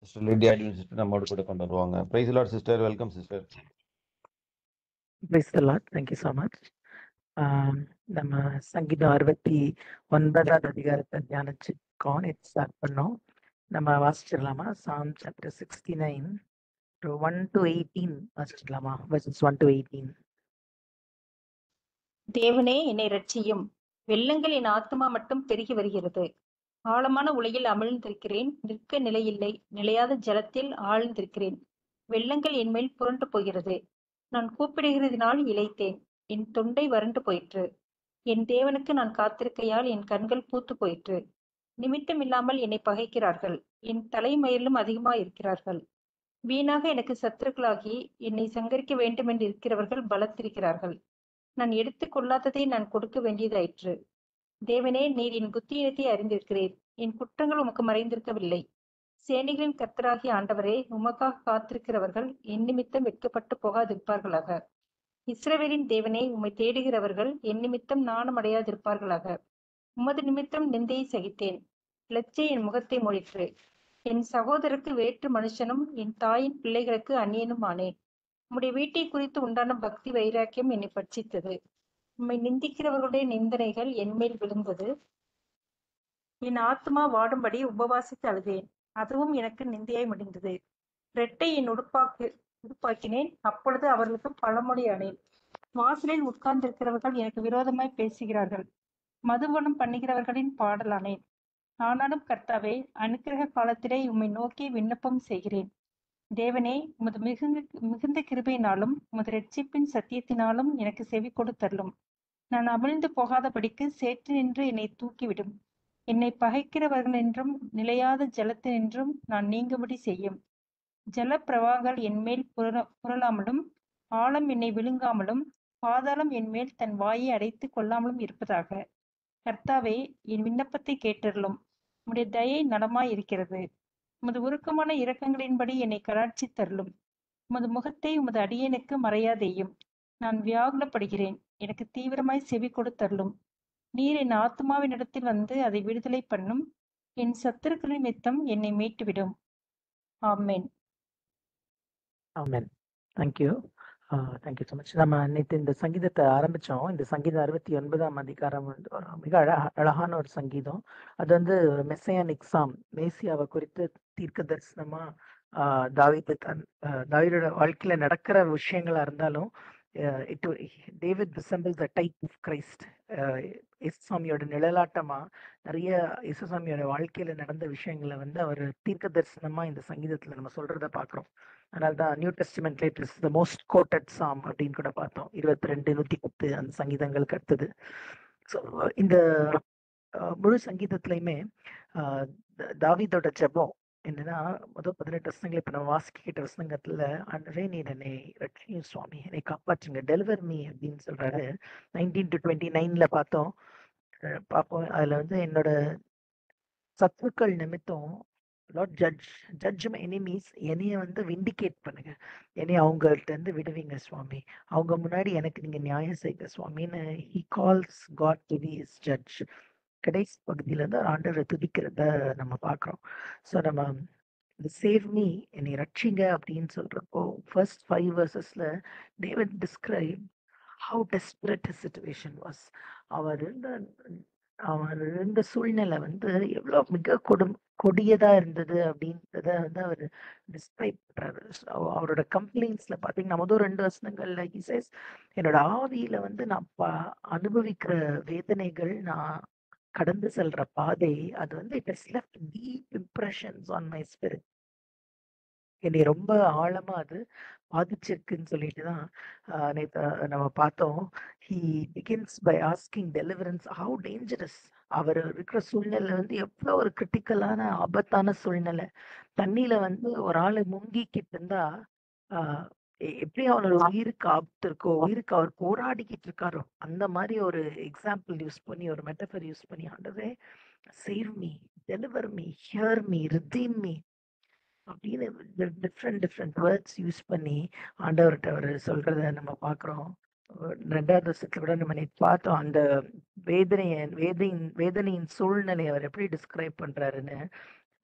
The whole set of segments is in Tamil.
சிஸ்டர் லிடியா சிஸ்டர் நம்மோடு கூட கொண்டு வருவாங்க. Praise Lord sister, welcome sister. Praise the Lord. Thank you so much. நம்ம சங்கீதம் 69வது அதிகாரத்தை தியானிச்சுக்கோம். நேற்று ஸ்டார்ட் பண்ணோம். நம்ம வாசிச்சிடலாமா? Psalm chapter 69 to 1 to 18 வாசிச்சிடலாமா? verses 1 to 18. தேவனே என்னை இரட்சியும். வெள்ளங்கள் என் ஆத்துமா மட்டும் பெருகி வருகிறது. ஆழமான உலகில் அமிழ்ந்திருக்கிறேன். நிற்க நிலையில்லை. நிலையாத ஜலத்தில் ஆழ்ந்திருக்கிறேன். வெள்ளங்கள் என் மேல் புரண்டு போகிறது. நான் கூப்பிடுகிறதினால் இளைத்தேன். என் தொண்டை வறண்டு போயிற்று. என் தேவனுக்கு நான் காத்திருக்கையால் என் கண்கள் பூத்து போயிற்று. நிமித்தம் இல்லாமல் என்னை பகைக்கிறார்கள். என் தலைமயிரிலும் அதிகமாயிருக்கிறார்கள். வீணாக எனக்கு சத்துருக்களாகி என்னை சங்கரிக்க வேண்டுமென்று இருக்கிறவர்கள் பலத்திருக்கிறார்கள். நான் எடுத்துக் கொள்ளாததை நான் கொடுக்க வேண்டியதாயிற்று. தேவனே, நீர் என் புத்தியினத்தை அறிந்திருக்கிறீர். என் குற்றங்கள் உமக்கு மறைந்திருக்கவில்லை. சேனைகளின் கர்த்தராகிய ஆண்டவரே, உமக்காக காத்திருக்கிறவர்கள் என் நிமித்தம் வெட்கப்பட்டு போகாதிருப்பார்களாக. இஸ்ரவேலின் தேவனே, உம்மை தேடுகிறவர்கள் என் நிமித்தம் நாணம் அடையாதிருப்பார்களாக. உமது நிமித்தம் நிந்தையை சகித்தேன். லச்சை என் முகத்தை மொழிற்று. என் சகோதரருக்கு வேற்று மனுஷனும் என் தாயின் பிள்ளைகளுக்கு அந்நியனும் ஆனேன். உம்முடைய வீட்டை குறித்து உண்டான பக்தி வைராக்கியம் என்னை பட்சித்தது. உம்மை நிந்திக்கிறவர்களுடைய நிந்தனைகள் என்மேல் விழுந்தது. என் ஆத்துமா வாடும்படி உபவாசித்து அழுதேன். அதுவும் எனக்கு நிந்தையாய் முடிந்தது. ரெட்டை என் உடுப்பாக்கினேன். அப்பொழுது அவர்களுக்கு பழமொழியானேன். வாசலில் உட்கார்ந்திருக்கிறவர்கள் எனக்கு விரோதமாய் பேசுகிறார்கள். மதுபானம் பண்ணுகிறவர்களின் பாடலானேன். ஆனாலும் கர்த்தாவே, அனுக்கிரக காலத்திலே உம்மை நோக்கி விண்ணப்பம் செய்கிறேன். தேவனே, உமது மிகுந்த கிருபையினாலும் உமது இரட்சிப்பின் சத்தியத்தினாலும் எனக்கு செவி கொடுத்தருளும். நான் அமிழ்ந்து போகாதபடிக்கு சேற்று நின்று என்னை தூக்கிவிடும். என்னை பகைக்கிறவர்கள் என்றும் நிலையாத ஜலத்தினின்றும் நான் நீங்கும்படி செய்யும். ஜல பிரவாகங்கள் என்மேல் புரளாமலும் ஆழம் என்னை விழுங்காமலும் பாதாளம் என்மேல் தன் வாயை அடைத்து கொள்ளாமலும் இருப்பதாக. கர்த்தாவே, என் விண்ணப்பத்தை கேட்டருளும். உம்முடைய தயை நலமாய் இருக்கிறது. உமது உருக்கமான இரக்கங்களின்படி என்னை கடாட்சி தருளும். உமது முகத்தை உமது அடியேனுக்கு மறையாதேயும். நான் வியாகுலப்படுகிறேன். எனக்கு தீவிரமாய் செவி கொடுத்தருளும். நீர் என் ஆத்மாவின் இடத்தில் வந்து அதை விடுதலை பண்ணும். என் சத்துருக்களின் நிமித்தம் என்னை மீட்டுவிடும். ஆமென். Amen. Thank you. Thank you so much. நம்ம நேற்று இந்த சங்கீதத்தை ஆரம்பிச்சோம். இந்த சங்கீதம் 69ஆம் அதிகாரம் வந்து ஒரு மிக அழகான ஒரு சங்கீதம். அது வந்து மெஸ்ஸையானிக் சாம், மேசியாவை குறித்து தீர்க்க தரிசனமா தாவீதோட வாழ்க்கையில நடக்கிற விஷயங்களா இருந்தாலும் David resembles the type of Christ. இயேசுசாமியோட நிழலாட்டமா நிறைய இயேசுசாமியோட வாழ்க்கையில நடந்த விஷயங்களை வந்து அவர் தீர்க்க தரிசனமா இந்த சங்கீதத்துல நம்ம சொல்றத பாக்குறோம். அதனால்தான் நியூ டெஸ்டிமெண்ட்ல it is the most quoted psalm அப்படின்னு கூட பார்த்தோம். 22, 110 அந்த சங்கீதங்களுக்கு அடுத்தது. ஸோ இந்த முழு சங்கீதத்திலையுமே தாவீதோட ஜெபம் என்னன்னா, முதல் 18 வசனங்கள் இப்ப நம்ம வாசிக்கிட்ட வசனங்கத்துல, ஆண்டவரே நீர் என்னை ரட்சியும் சுவாமி, என்னை காப்பாற்றுங்க, டெலிவர் மீ அப்படின்னு சொல்றாரு. 19 to 29ல பார்ப்போம். அதுல வந்து என்னோட சத்துருக்கள் நிமித்தம் லார்ட் ஜட்ஜ் மை எனிமீஸ், என்னைய வந்து விண்டிகேட் பண்ணுங்க, என்னைய அவங்கள்ட்ட இருந்து விடுவீங்க சுவாமி, அவங்க முன்னாடி எனக்கு நீங்க நியாயம் செய்யுங்க சுவாமின்னு he calls God to be his judge. கடைசி பகுதியில இருந்து ஆண்டவரை துதிக்கிறத நம்ம பார்க்குறோம். ஸோ நம்ம இந்த சேவ் மீ, என்னை ரட்சிங்க அப்படின்னு சொல்றப்போ first 5 verses David describe how desperate his situation was. அவர் இருந்த சூழ்நிலை வந்து எவ்வளவு மிக கொடியதா இருந்தது அப்படின்றத வந்து அவர் டிஸ்கிரைப் பண்றாரு. அவரோட கம்ப்ளைண்ட்ஸ்ல பாத்தீங்கன்னா முதல் 2 வசனங்கள்ல he says, என்னோட ஆவியில வந்து நான் அனுபவிக்கிற வேதனைகள், நான் கடந்து செல்ற பாதை, அது வந்து it has left deep impressions on my spirit. என்னை ரொம்ப ஆழமா அது பாதிச்சிருக்குன்னு சொல்லிட்டு தான் நேற்று நம்ம பார்த்தோம். He begins by asking deliverance. How dangerous அவர் இருக்கிற சூழ்நிலை வந்து எவ்வளோ ஒரு கிரிட்டிக்கலான ஆபத்தான சூழ்நிலை. தண்ணியில வந்து ஒரு ஆளு முங்கிக்கிட்டு இருந்தா எப்படி அவனோட உயிருக்கு ஆபத்து இருக்கோ, உயிருக்கு அவர் போராடிக்கிட்டு இருக்காரோ, அந்த மாதிரி ஒரு எக்ஸாம்பிள் யூஸ் பண்ணி, ஒரு மெட்டஃபர் யூஸ் பண்ணி, ஆண்டவரே save me, deliver me, hear me, redeem me அப்படின்னு டிஃப்ரெண்ட் வேர்ட்ஸ் யூஸ் பண்ணி ஆண்டவர்கிட்ட அவர் சொல்றத நம்ம பார்க்குறோம். 2வது வருஷத்துல கூட நம்ம பார்த்தோம் அந்த வேதனையின் சூழ்நிலையை அவர் எப்படி டிஸ்கிரைப் பண்றாருன்னு.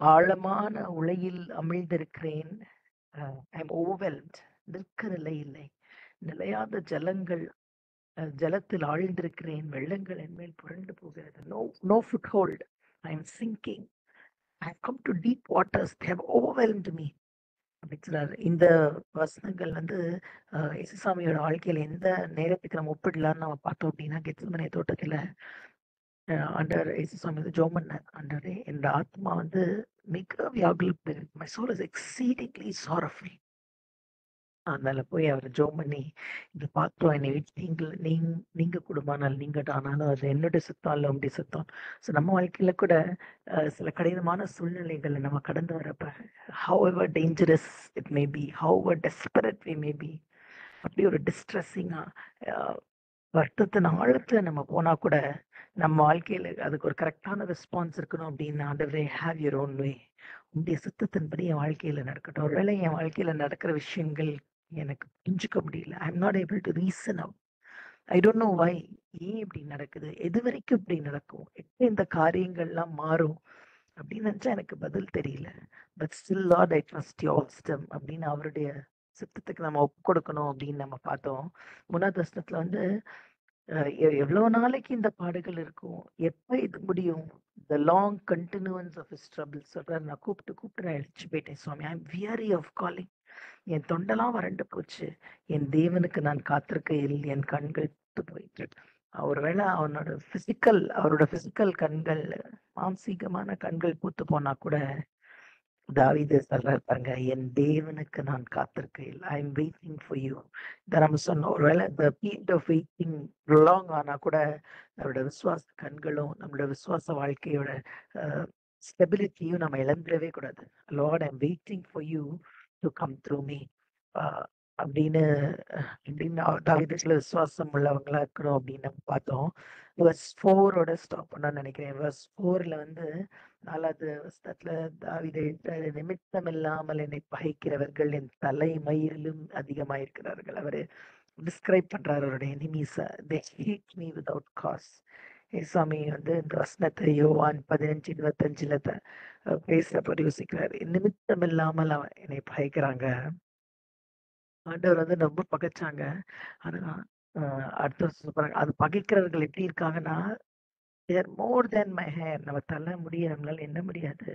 ஆழமான உளையில் அமிழ்ந்திருக்கிறேன். ஐம் ஓவெல்ம்ட். நிற்க நிலை இல்லை. நிலையாத ஜலங்கள் ஜலத்தில் ஆழ்ந்திருக்கிறேன். வெள்ளங்கள் என் மேல் புரண்டு போகிறது. No foot hold. I am sinking. I have come to deep waters. They have overwhelmed me அப்படின்னு சொல்றாரு. இந்த வசனங்கள் வந்து இயேசுசாமியோட வாழ்க்கையில எந்த நேரத்துக்கு நம்ம ஒப்பிடலாம்னு நம்ம பார்த்தோம் அப்படின்னா, கெத்செமனே தோட்டத்துல ஆண்டவர் இயேசுசாமி வந்து ஜெபம் பண்ணார். ஆண்டவரே, என் ஆத்மா வந்து மிக வியாகுலப்பட்டு, my soul is exceedingly sorrowful. அதனால போய் அவர் ஜெபம் பண்ணி, இந்த பாத்திரம் என்னை விட்டு நீங்க கூடுமானால் நீங்கட்டும், ஆனாலும் அது என்னுடைய சுத்தம் அல்ல உங்களுடைய சுத்தம். ஸோ நம்ம வாழ்க்கையில கூட சில கடினமான சூழ்நிலைகளை நம்ம கடந்து வரப்ப, however dangerous it may be, however desperate we may be, அப்படி ஒரு டிஸ்ட்ரெஸ்ஸிங்கா வருத்தத்தின் ஆழத்துல நம்ம போனா கூட நம்ம வாழ்க்கையில அதுக்கு ஒரு கரெக்டான ரெஸ்பான்ஸ் இருக்கணும் அப்படின்னு, ஆண்டவரே ஹேவ் யுவர் ஓன் வே, உங்களுடைய சித்தத்தின்படி என் வாழ்க்கையில நடக்கட்டும். ஒருவேளை என் வாழ்க்கையில நடக்கிற விஷயங்கள் எனக்கு புரிஞ்சுக்க முடியல. I am not able to reason out. I don't know why. ஏன் இப்படி நடக்குது, எது வரைக்கும் இப்படி நடக்கும், எப்போ இந்த காரியங்கள்லாம் மாறும் அப்படின்னு நினைச்சா எனக்கு பதில் தெரியல. But still Lord I trust your wisdom அப்படின்னு அவருடைய சித்தத்துக்கு நம்ம ஒப்பு கொடுக்கணும் அப்படின்னு நம்ம பார்த்தோம். 3வது வசனத்துல வந்து எவ்வளவு நாளைக்கு இந்த பாடுகள் இருக்கும், எப்ப இது முடியும், the long continuance of his troubles சொல்றாரு. நான் கூப்பிட்டு நான் எழுச்சி போயிட்டேன் சுவாமி. I am weary of calling. என் தொண்டெல்லாம் வறண்டு போச்சு. என் தேவனுக்கு நான் காத்திருக்கையில் என் கண்கள் போயிட்டு. ஒருவேளை அவரோட பிசிக்கல் கண்கள், மாம்சீகமான கண்கள் பூத்து போனா கூட தாவீது சொல்றாரு பாருங்க, என் தேவனுக்கு நான் காத்திருக்கையில், I am waiting for you. இதை நம்ம சொன்னோம். ஒருவேளை the period of waiting prolong ஆனா கூட நம்மளோட விசுவாச கண்களும் நம்மளோட விசுவாச வாழ்க்கையோட ஸ்டெபிலிட்டியும் நம்ம இழந்துடவே கூடாது. Lord, I am waiting for you to come through me அப்படின்னு அப்படின்னு தாவீதுல விசுவாசம் உள்ளவங்களா இருக்கணும் அப்படின்னு நம்ம பார்த்தோம். verse 4 ஸ்டாப் பண்ண நினைக்கிறேன். verse 4ல வந்து 4வது வசனத்துல தாவீது எழுதுறாரு, நிமித்தம் இல்லாமல் என்னை பகைக்கிறவர்கள் என் தலை மயிரிலும் அதிகமாயிருக்கிறார்கள். அவரு டிஸ்கிரைப் பண்றாரு அவருடைய எனிமீஸ. they hate me without cause. ஏசாமி வந்து இந்த வசனத்தை யோவான் 15:25ல பேசுறப்ப யோசிக்கிறாரு, நிமித்தம் இல்லாமல் என்னை பகைக்கிறாங்க. ஆண்டவர் வந்து ரொம்ப பகைச்சாங்க. ஆனா அடுத்த வருஷம் சொல்றாங்க, அது பகைக்கிறவர்கள் எப்படி இருக்காங்கன்னா, தேர் மோர் தேன் மை ஹேர். நம்ம தலை முடிய நம்மளால என்ன முடியாது,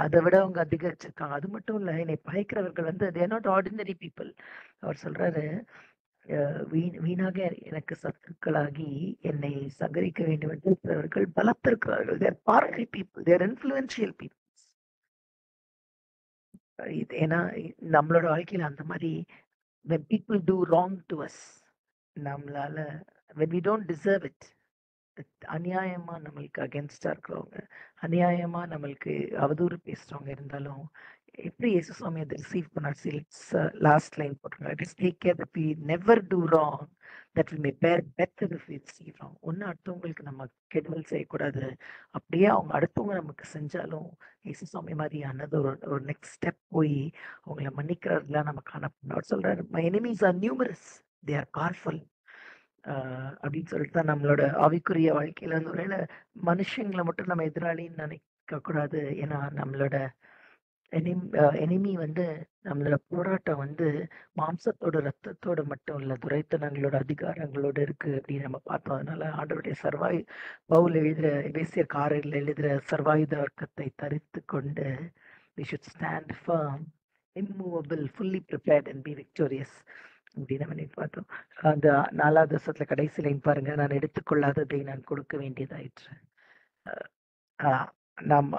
அதை விட அவங்க அதிகரிச்சிருக்காங்க. அது மட்டும் இல்ல, என்னை பகைக்கிறவர்கள் வந்து தேர் நாட் ஆர்டினரி பீப்புள். அவர் சொல்றாரு, வீணாக எனக்கு சத்துருக்களாகி என்னை சங்கரிக்க வேண்டும் என்று இருக்கிறவர்கள் பலத்திருக்கிறார்கள். தேர் பவர்ஃபுல் பீப்புள், தேர் இன்ஃப்ளூயன்ஷியல் பீப்புள். ஏன்னா நம்மளோட வாழ்க்கையில அந்த மாதிரி when people do wrong to us, நம்மளால when we don't deserve it, அநியாயமா நம்மளுக்கு அகேன்ஸ்டா இருக்கிறவங்க, அநியாயமா நம்மளுக்கு அவதூறு பேசுறவங்க இருந்தாலும் எப்படி இயேசுசாமி அதை ரிசீவ் பண்ணார். லாஸ்ட் லைன் போட்டிருக்காங்க, just take care that we never do wrong, that we may bear better if we receive wrong. ஒன்னு அடுத்தவங்களுக்கு நம்ம கெடுதல் செய்யக்கூடாது. அப்படியே அவங்க அடுத்தவங்க நமக்கு செஞ்சாலும் இயேசுசாமி மாதிரி ஆனது ஒரு நெக்ஸ்ட் ஸ்டெப் போய் அவங்கள மன்னிக்கிறதுலாம் நம்ம காணப்படணும். அவர் சொல்றாரு, my enemies are numerous, they are powerful அப்படின்னு சொல்லிட்டு தான் நம்மளோட ஆவிக்குரிய வாழ்க்கையில வந்து ஒருவேளை மனுஷங்களை மட்டும் நம்ம எதிராளின்னு நினைக்க கூடாது. ஏன்னா நம்மளோட எனிமி வந்து நம்மளோட போராட்டம் வந்து மாம்சத்தோட ரத்தத்தோட மட்டும் இல்ல, துரைத்தனங்களோட அதிகாரங்களோட இருக்கு அப்படின்னு நம்ம பார்த்தோம். அதனால ஆண்டவருடைய பவுல் எழுதுற எபேசியர் 6 எழுதுற சர்வாயுத வர்க்கத்தை தரித்து கொண்டு we should stand firm, immovable, fully prepared and be victorious அப்படின்னு நம்ம பார்த்தோம். அந்த 4வது வருஷத்துல கடைசி லைன் பாருங்க, நான் எடுத்துக்கொள்ளாததை நான் கொடுக்க வேண்டியதாயிற்று. நாம்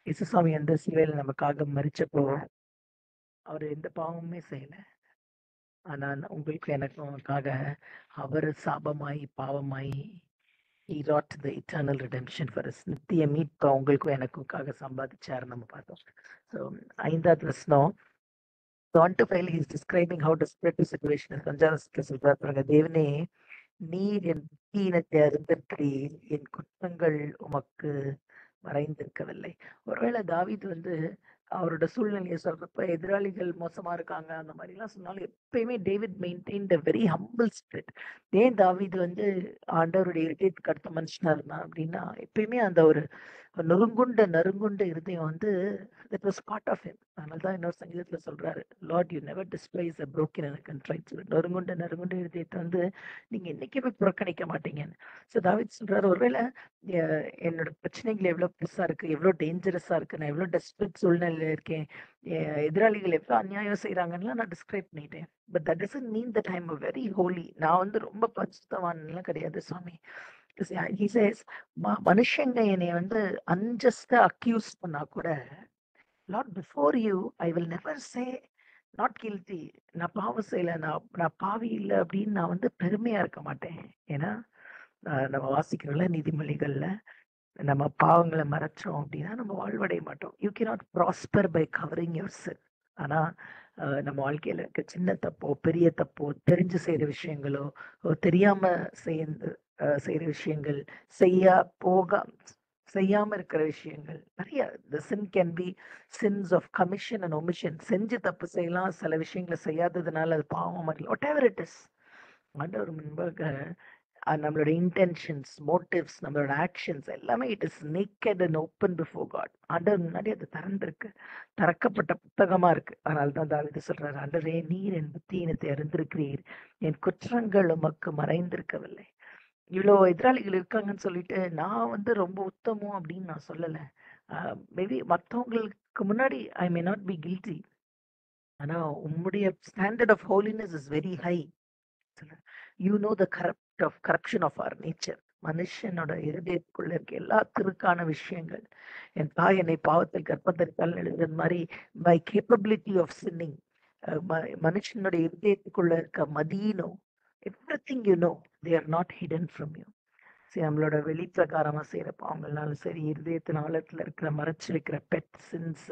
இயேசுசாமி அந்த சிலுவையில நமக்காக மரிச்சப்போ அவர் எந்த பாவமுமே செய்யல. ஆனா உங்களுக்கு எனக்காக அவர் சாபமாய் பாவமாய் he wrought the eternal redemption for us. நித்திய மீட்பு உங்களுக்கும் எனக்கும்காக சம்பாதிச்சாரு நம்ம பார்த்தோம். ஸோ 5வது வசனம் 1-5 he is describing how desperate the situation is. 5வது சொல்றாரு பாருங்க, தேவனே நீர் என் புத்தியினத்தை அறிந்திருக்கிறீர், என் குற்றங்கள் உமக்கு மறைந்திருக்கவில்லை. ஒருவேளை தாவீது வந்து அவரோட சூழ்நிலையை சொல்றப்ப எதிராளிகள் மோசமா இருக்காங்க அந்த மாதிரி எல்லாம் சொன்னாலும் எப்பயுமே David maintain the very humble spirit. ஏன் தாவீது வந்து ஆண்டவருடைய இருதயத்துக்கு அடுத்த மனுஷனா இருந்தான் அப்படின்னா, எப்பயுமே அந்த ஒரு நறுங்குண்ட இருதயம் வந்து that was part of him. அதனாலதான் இன்னொரு சங்கீதத்துல சொல்றாரு, Lord you never despise a broken and a contrite spirit. நறுங்குண்ட இருதயத்தை வந்து நீங்க என்னைக்குமே புறக்கணிக்க மாட்டீங்கன்னு. ஸோ தாவீது சொல்றாரு, ஒருவேளை என்னோட பிரச்சனைகள் எவ்வளவு பெருசா இருக்கு, எவ்வளவு டேஞ்சரஸா இருக்கு, நான் எவ்வளவு டெஸ்பரேட் சூழ்நிலையில இருக்கேன், எதிராளிகள் எவ்வளவு அநியாயம் செய்யறாங்கன்னு நான் டிஸ்கிரைப் பண்ணிட்டேன். But that doesn't mean that I am very holy. நான் வந்து ரொம்ப பரிசுத்தவான்லாம் கிடையாது சுவாமி. He says, மனுஷங்க என்னை வந்து அன்ஜஸ்டா அக்யூஸ் பண்ணா கூட, Lord before you I will never say not guilty. நான் பாவம் செய்யல, நான் பாவி இல்லை அப்படின்னு நான் வந்து பெருமையா இருக்க மாட்டேன். ஏன்னா நம்ம வாசிக்கிறோம்ல நீதிமொழிகள்ல, நம்ம பாவங்களை மறைச்சோம் அப்படின்னா நம்ம வாழ்வடைய மாட்டோம். You cannot prosper by covering your sin. ஆனா நம்ம வாழ்க்கையில இருக்க சின்ன தப்போ பெரிய தப்போ, தெரிஞ்சு செய்யற விஷயங்களோ தெரியாம செய்யற விஷயங்கள், செய்யாம இருக்கிற விஷயங்கள் நிறைய. the sin can be sins of commission and omission. செஞ்சு தப்பு செய்யலாம், சில விஷயங்களை செய்யாததுனால அது பாவம் மாதிரி, வாட் எவர் இட் இஸ். ஆண்டவர் முன்பாக நம்மளோட இன்டென்ஷன்ஸ், மோட்டிவ்ஸ், நம்மளோட ஆக்ஷன்ஸ் எல்லாமே it is naked and open before God. ஆண்டவர் முன்னாடி அது திறக்கப்பட்ட புத்தகமா இருக்கு. அதனால தான் தாவீது சொல்றாரு, ஆண்டவரே நீர் என் புத்தியினத்தை அறிந்திருக்கிறீர், என் குற்றங்கள் உமக்கு மறைந்திருக்கவில்லை. இவ்வளோ எதிராளிகள் இருக்காங்கன்னு சொல்லிட்டு நான் வந்து ரொம்ப உத்தமம் அப்படின்னு நான் சொல்லல. மேபி மற்றவங்களுக்கு முன்னாடி I may not be guilty, ஆனா உம்முடைய standard of holiness is very high. You know the corruption of our nature. மனுஷனோட இருதயத்துக்குள்ள இருக்க எல்லா திருக்கான விஷயங்கள். என் தாய் என்னை பாவத்தில் கற்பந்தரித்தால் எழுதுறது மாதிரி பை கேப்பபிலிட்டி ஆஃப் சின்னிங், மனுஷனோட இருதயத்துக்குள்ள இருக்க மதீனோ, everything you know, they are not hidden from you. சரி, நம்மளோட வெளிப்பிரகாரமா செய்யற பாவங்கள்னாலும் சரி, இருதயத்தின் ஆழத்துல இருக்கிற மறைச்சு வைக்கிற பெட் சின்ஸ்,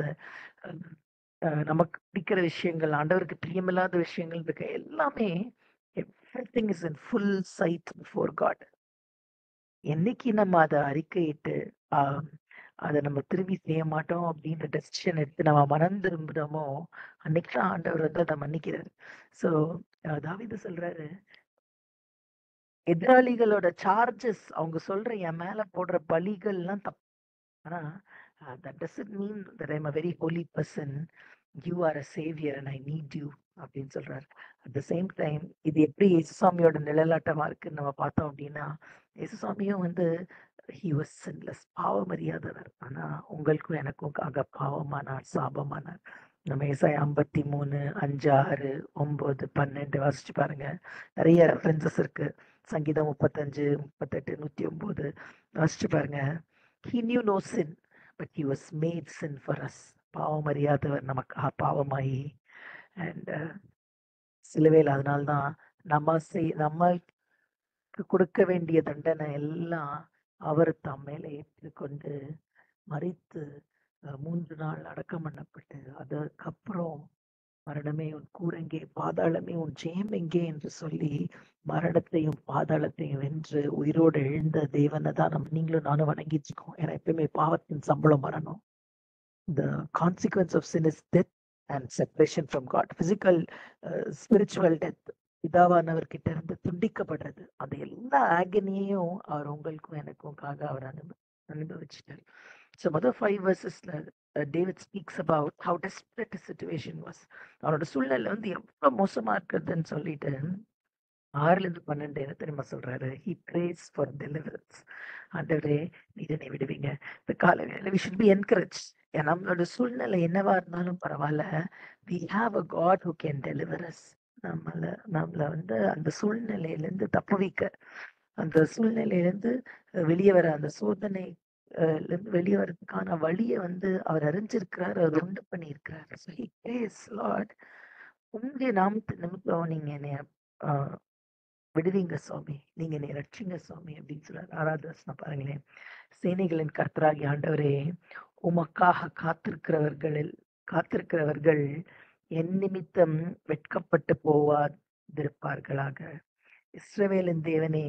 நமக்கு பிடிக்கிற விஷயங்கள், ஆண்டவருக்கு பிரியமில்லாத விஷயங்கள் இருக்க எல்லாமே, everything is in full sight before God. என்னைக்கு நம்ம அதை அறிக்கையிட்டு அதை நம்ம திரும்பி செய்ய மாட்டோம் அப்படின்ற டெசிஷன் எடுத்து நம்ம மனம் திரும்புறோமோ, அன்னைக்குதான் ஆண்டவர் வந்து அதை மன்னிக்கிறாரு. ஸோ தாவீது சொல்றாரு, எதிராளிகளோட சார்ஜஸ், அவங்க சொல்ற என் மேல போடுற பலிகள்லாம் தப்பு. ஆனா that doesn't mean that I'm a very holy person. You are a savior and I need you அப்படின்னு சொல்றாரு. அட் த சேம் டைம் இது எப்படி இயேசுசாமியோட நிழலாட்டமா இருக்குன்னு நம்ம பார்த்தோம் அப்படின்னா, இயேசுசாமியும் வந்து he was sinless, பாவம் அறியாதவர். ஆனா உங்களுக்கும் எனக்கும் பாவமானார், சாபமானார். நம்ம ஏசாயா 53, 5, 6, 9, 12 வாசிச்சு பாருங்க. நிறைய ரெஃபரன்சஸ் இருக்கு. சங்கீதம் 35, 38, 109 வாசிச்சு பாருங்க. He knew no sin, but he was made sin for us. பாவம் அறியாதவர் நமக்கு பாவமாயி, அண்ட் சிலுவையில் அதனால்தான் நம்மளுக்கு கொடுக்க வேண்டிய தண்டனை எல்லாம் அவர் தம் மேல ஏற்றுக்கொண்டு மரித்து 3 நாள் அடக்கம் பண்ணப்பட்டு, அதுக்கப்புறம் மரணமே உன் கூரெங்கே, பாதாளமே உன் ஜெயம் எங்கே என்று சொல்லி மரணத்தையும் பாதாளத்தையும் வென்று உயிரோடு எழுந்த தேவனை தான் நீங்களும் நானும் வணங்கிட்டு இருக்கோம். ஏன்னா எப்பயுமே பாவத்தின் சம்பளம் மரணம். The consequence of sin is death and separation from God. Physical, spiritual death. பிதாவானவர் கிட்ட இருந்து துண்டிக்கப்படுறது. அந்த எல்லா ஆகனியையும் அவர் உங்களுக்கும் எனக்கும்காக அவர் அனுபவிச்சிட்டார். So மொதல் 5 verses-ல David speaks about how desperate his situation was. அவனோட சூழ்நிலை வந்து எவ்வளவு மோசமா இருக்குதுன்னு சொல்லிட்டு 6-12 என்ன தெரியுமா சொல்றாரு? He prays for deliverance. ஆண்டவரே நீர் என்னை விடுவீங்க. இந்த காலையில we should be encouraged. நம்மளோட சூழ்நிலை என்னவா இருந்தாலும் பரவாயில்ல, we have a God who can deliver us. நம்மள வந்து அந்த சூழ்நிலையிலிருந்து தப்பு வைக்க, அந்த சூழ்நிலையிலிருந்து வெளியே வர, அந்த சோதனை வெளியே வர்றதுக்கான வழியை வந்து அவர் அறிஞ்சிருக்கிறார், அவர் உண்டு பண்ணியிருக்கிறார். So he prays, Lord, உங்களுடைய நிமித்தம் நீங்க என்னைய விடுவீங்க சுவாமி, நீங்க என்னை ரட்சிங்க சுவாமி அப்படின்னு சொல்றாரு. 6வது வசனம் பாருங்களேன். சேனைகளின் கர்த்தராகி ஆண்டவரே, உமக்காக காத்திருக்கிறவர்கள் என் நிமித்தம் வெட்கப்பட்டு போவாதிருப்பார்களாக. இஸ்ரவேலின் தேவனே,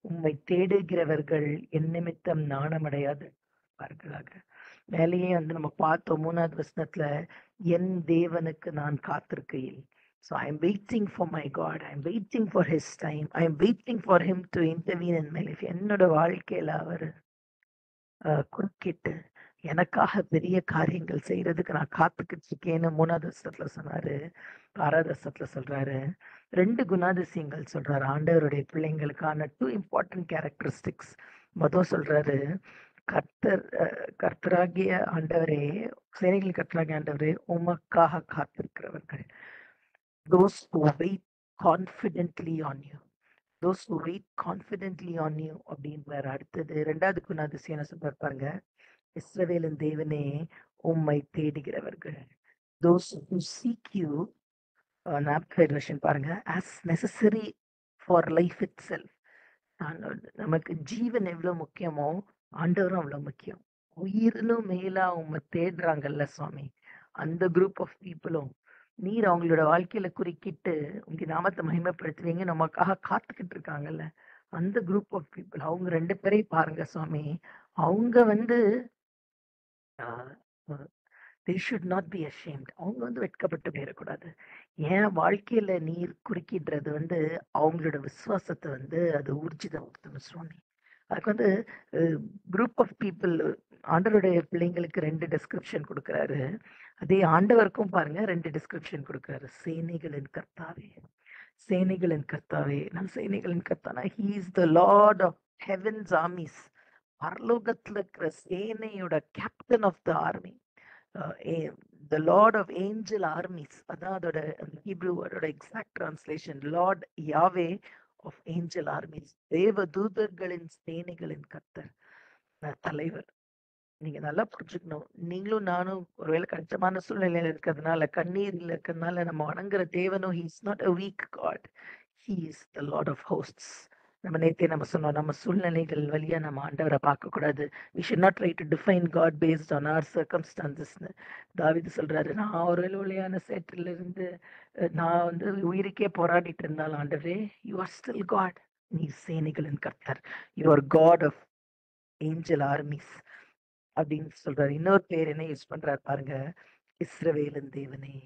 உம்மை தேடுகிறவர்கள் என் நிமித்தம் நாணமடையாதிருப்பார்களாக. மேலேயே வந்து நம்ம பார்த்தோம் 3வது வசனத்துல, என் தேவனுக்கு நான் காத்திருக்கையில். So I am waiting for my God. I am waiting for his time. I am waiting for him to intervene in my life. என்னோட வாழ்க்கையில அவர் குறுக்கிட்டு எனக்காக பெரிய காரியங்கள் செய்யறதுக்கு நான் காத்துக்கிட்டு இருக்கேன்னு 3வது வசனத்துல சொன்னாரு. 6வது வசனத்துல சொல்றாரு. 2 குணாதிசயங்கள் சொல்றாரு ஆண்டவருடைய பிள்ளைங்களுக்கான 2 இம்பார்ட்டன்ட் கேரக்டரிஸ்டிக்ஸ். முதல் சொல்றாரு, கர்த்தராகிய ஆண்டவரே, சேனைகளின் கர்த்தராகிய ஆண்டவரே, உமக்காக காத்திருக்கிறவர்கள். Those who wait confidently on you. Those who wait confidently on you அப்படின்றாரு. அடுத்தது 2வது குணாதிசயம் என்ன சொல்றாரு பாருங்க, இஸ்ரவேலின் தேவனே உம்மை தேடுகிறவர்கள். Those who seek you, Amplified version பாருங்க, as necessary for life itself. நமக்கு ஜீவன் எவ்வளவு முக்கியமோ ஆண்டவரும் அவ்வளவு முக்கியம். உயிரினும் மேலா உம்மை தேடுறாங்கல்ல சுவாமி, அந்த குரூப் ஆஃப் பீப்புளும் நீர் அவங்களோட வாழ்க்கையில குறுக்கிட்டு உங்க நாமத்தை மகிமைப்படுத்துவீங்க நமக்காக காத்துக்கிட்டு இருக்காங்கல்ல, அந்த குரூப் ஆஃப் பீப்புள், அவங்க 2 பேரையும் பாருங்க சுவாமி. அவங்க வந்து they should not be ashamed. அவங்க வந்து வெட்கப்பட்டு போயிடக்கூடாது. என் வாழ்க்கையில நீர் குறுக்கிடுறது வந்து அவங்களோட விசுவாசத்தை வந்து அது ஊர்ஜிதப்படுத்தணும் சுவாமி. அதுக்கு வந்து குரூப் ஆஃப் பீப்புள், ஆண்டவருடைய பிள்ளைங்களுக்கு 2 டெஸ்கிரிப்ஷன் கொடுக்குறாரு. அதே ஆண்டவருக்கும் பாருங்க 2 டெஸ்கிரிப்ஷன் கொடுக்குறாரு. சேனைகளின் கர்த்தாவே, சேனைகளின் கர்த்தாவே. நான் சேனைகளின் கர்த்தானா, he is the lord of heaven's armies. பரலோகத்துல இருக்கிற சேனையோட captain of the army. The Lord of angel armies. அதான் அதோட ஹீப்ரூ வேர்டோட exact translation. Lord Yahweh of angel armies. தேவ தூதர்களின் சேனைகளின் கர்த்தர், தலைவர். நீங்க நல்லா புரிஞ்சுக்கணும். நீங்களும் நானும் ஒருவேளை கஷ்டமான சூழ்நிலையில இருக்கிறதுனால, கண்ணீர்ல இருக்கிறதுனால நம்ம வணங்குற தேவனும் he is not a weak God. He is the Lord of hosts. நம்ம நேத்தே நம்ம சொன்னோம், நம்ம சூழ்நிலைகள் வழியா நம்ம ஆண்டவரை பார்க்க கூடாது. we should not try to define God based on our circumstances. தாவீது சொல்றாரு, நான் ஒரு ஒளியான சேற்றில இருந்து நான் வந்து உயிருக்கே போராடிட்டு இருந்தாலும் ஆண்டவரே, you are still God. நீ சேனைகளின் கர்த்தர், you are God of angel armies அப்படின்னு சொல்றாரு. இன்னொரு பேர் என்ன யூஸ் பண்றாரு பாருங்க, இஸ்ரவேலின் தேவனே,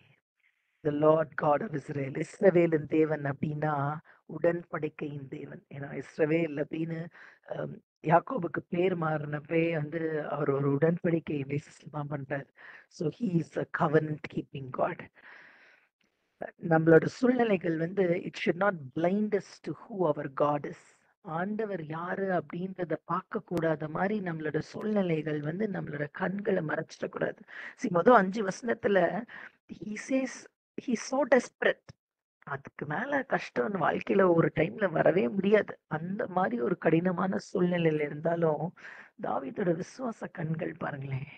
the Lord God of Israel. இஸ்ரவேலின் தேவன் அப்படின்னா உடன்படிக்கையின் தேவன். ஏன்னா இஸ்ரவேல் அப்படின்னு யாக்கோபுக்கு பேர் மாறினப்பே வந்து அவர் ஒரு உடன்படிக்கை பேசிஸ்ல தான் பண்றாரு. So he is a covenant keeping God. நம்மளோட சூழ்நிலைகள் வந்து it should not blind us to who our God is. ஆண்டவர் யாரு அப்படின்றத பார்க்க கூடாத மாதிரி நம்மளோட சூழ்நிலைகள் வந்து நம்மளோட கண்களை மறைச்சிடக்கூடாது. மொதல் 5 வசனத்துல he says he's so desperate. அதுக்கு மேல கஷ்டம் வாழ்க்கையில ஒரு டைம்ல வரவே முடியாது. அந்த மாதிரி ஒரு கடினமான சூழ்நிலையில இருந்தாலும் தாவீதோட விசுவாச கண்கள் பாருங்களேன்.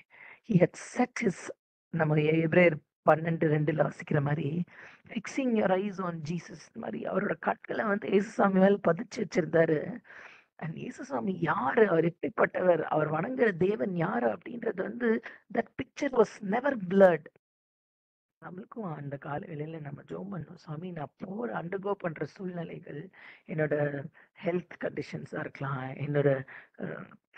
he had set his, நம்ம எபிரேயர் 12:2 வாசிக்கிற மாதிரி, fixing your eyes on Jesus மாதிரி அவரோட கண்களை வந்து இயேசுசாமி மேல பதிச்சு வச்சிருந்தாரு. அண்ட் இயேசுசாமி யாரு, அவர் எப்படிப்பட்டவர், அவர் வணங்குற தேவன் யாரு அப்படின்றது வந்து that picture was never blurred. நம்மளுக்கும் அந்த கால வேளையில நம்ம ஜெபம் பண்ணோம், சாமி நான் அண்டர்கோ பண்ற சூழ்நிலைகள், என்னோட ஹெல்த் கண்டிஷன்ஸா இருக்கலாம், என்னோட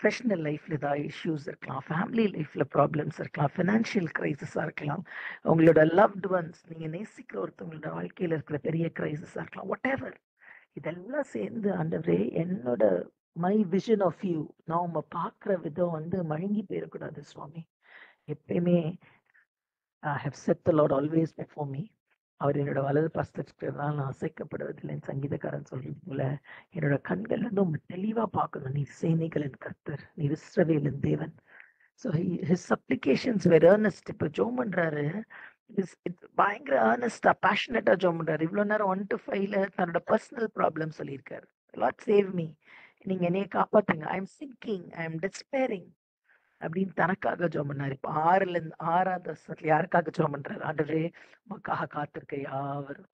ப்ரொஃபஷனல் லைஃப்ல ஏதாவது இஷ்யூஸ் இருக்கலாம், ஃபேமிலி லைஃப்ல ப்ராப்ளம்ஸ் இருக்கலாம், ஃபினான்ஷியல் கிரைசிஸா இருக்கலாம், உங்களோட லவ்ட் ஒன்ஸ், நீங்க நேசிக்கிற ஒருத்தவங்களோட வாழ்க்கையில இருக்கிற பெரிய கிரைசிஸா இருக்கலாம், வாட் எவர். இதெல்லாம் சேர்ந்து ஆண்டவரே, என்னோட மை விஷன் ஆஃப் யூ, நான் உங்க பார்க்குற விதம் வந்து மழுங்கி போயிடக்கூடாது சுவாமி. எப்பயுமே I have set the Lord always before me. அவர் என்னோட வலது பாசத்தினால் நான் அசைக்கப்படுவதில்லை. சங்கீதக்காரன் சொல்றது போல என்னோட கண்கள் வந்து உங்க தெளிவா பார்க்கணும். நீ சேனைகளின் கர்த்தர், நீ இஸ்ரவேலின் தேவன். So his supplications were earnest. இப்போ ஜோம் பண்றாரு, பயங்கர ஏர்னஸ்டா பேஷனட்டா ஜோம் பண்றாரு. இவ்வளவு நேரம் 1 to 5ல தன்னோட பர்சனல் ப்ராப்ளம் சொல்லியிருக்காரு. Lord save me, நீங்க என்னைய காப்பாத்துங்க, I am sinking, I am despairing அப்படின்னு தனக்காக ஜெபம் பண்ணாரு. இப்போ 6வது வசனத்துல யாருக்காக ஜெபம் பண்றாரு? ஆண்டவரே, உமக்காக காத்திருக்க யாவரும்,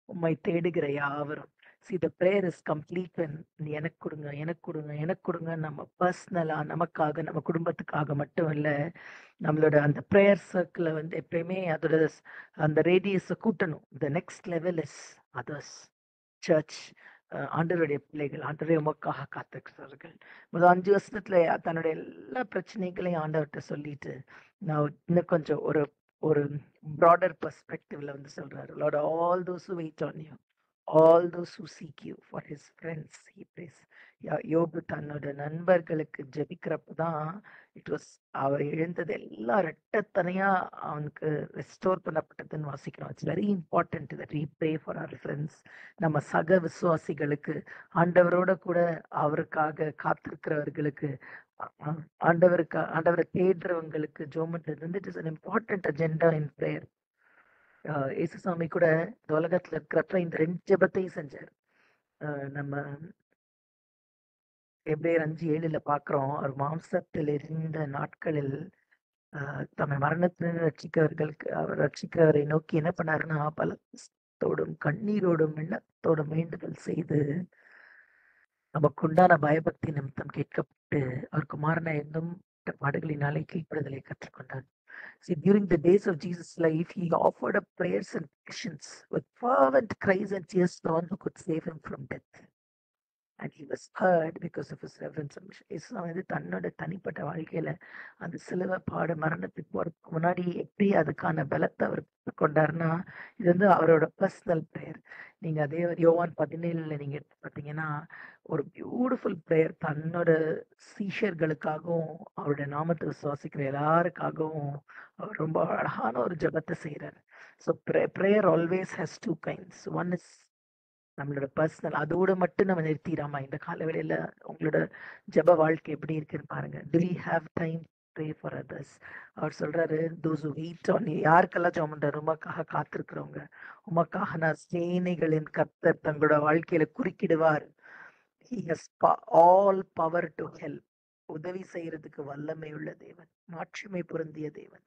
உம்மை தேடுகிற யாவரும். See, the prayer is complete when நீ எனக்கு கொடுங்க, எனக்கு கொடுங்க, எனக்கு கொடுங்க. நம்ம பர்சனலா நமக்காக, நம்ம குடும்பத்துக்காக மட்டும் இல்ல, நம்மளோட அந்த ப்ரேயர் சர்க்கிளை வந்து எப்பயுமே அதோட அந்த ரேடியஸை கூட்டணும். The next level is others, church, ஆண்டவருடைய பிள்ளைகள், ஆண்டவரே உமக்காக காத்திருக்கிறார்கள். முதல் 5 வருஷத்துல தன்னுடைய எல்லா பிரச்சனைகளையும் ஆண்டவர்கிட்ட சொல்லிட்டு, நான் இன்னும் கொஞ்சம் ஒரு ஒரு ப்ராடர் பெர்ஸ்பெக்டிவ்ல வந்து சொல்றாரு. Lord, all those who wait on you, all those who seek you, for his friends he prays. யோபு தன்னோட நண்பர்களுக்கு ஜெபிக்கிறப்ப தான் இட் வாஸ் அவர் எழுந்தது எல்லாம் ரெட்டத்தனையா அவனுக்கு ரெஸ்டோர் பண்ணப்பட்டதுன்னு வாசிக்கிறோம். It's very important that we pray for our friends. நம்ம சக விசுவாசிகளுக்கு, ஆண்டவரோட கூட அவருக்காக காத்திருக்கிறவர்களுக்கு, ஆண்டவரை தேடுறவங்களுக்கு ஜெபம் பண்றது வந்து it is an important agenda in prayer. இயேசுசாமி கூட இந்த உலகத்துல இருக்கிறப்ப இந்த 2 ஜெபத்தையும் செஞ்சார். நம்ம எபிரேயர் 5:7 பார்க்கிறோம். அவர் மாம்சத்தில் இருந்த நாட்களில் தம்மை மரணத்திலிருந்து ரட்சிக்கவர்களுக்கு அவர் ரட்சிக்கவரை நோக்கி என்ன பண்ணாருன்னா, பலத்தோடும் கண்ணீரோடும் எண்ணத்தோடும் வேண்டுதல் செய்து நமக்குண்டான பயபக்தி நிமித்தம் கேட்கப்பட்டு அவர் குமாரனை என்னும் பாடுகளினாலே கீழ்ப்படுதலை கற்றுக்கொண்டார். See, during the days of Jesus' life, he offered up prayers and petitions with fervent cries and tears to the one who could save him from death. And he was heard because of his reverence and mission. இயேசுசாமி வந்து தன்னோட தனிப்பட்ட வாழ்க்கையில அந்த சிலுவை பாட மரணத்துக்கு போறதுக்கு முன்னாடி எப்படி அதுக்கான பலத்தை அவர் கொண்டாருன்னா, இது வந்து அவரோட பர்சனல் பிரேயர். நீங்க அதே யோவான் 17 நீங்க எடுத்து பார்த்தீங்கன்னா, ஒரு பியூட்டிஃபுல் பிரேயர் தன்னோட சீஷர்களுக்காகவும் அவருடைய நாமத்தை விசுவாசிக்கிற எல்லாருக்காகவும் அவர் ரொம்ப அழகான ஒரு ஜெபத்தை செய்யறாரு. So prayer always has 2 kinds. One is நம்மளோட பர்சனல், அதோட மட்டும் நம்ம நிறுத்திடாம இந்த காலவேளையில உங்களோட ஜெப வாழ்க்கை எப்படி இருக்குன்னு பாருங்க. Do we have time to pray for others? அவர் சொல்றாரு, those who wait on you, யாருக்கெல்லாம் ஜெபம் பண்றாரு? உமக்காக காத்திருக்கிறவங்க, உமக்காக நான் சேனைகளின் கர்த்தர் தங்களோட வாழ்க்கையில குறுக்கிடுவார். He has all power to help. உதவி செய்யறதுக்கு வல்லமை உள்ள தேவன், மாட்சிமை பொருந்திய தேவன்.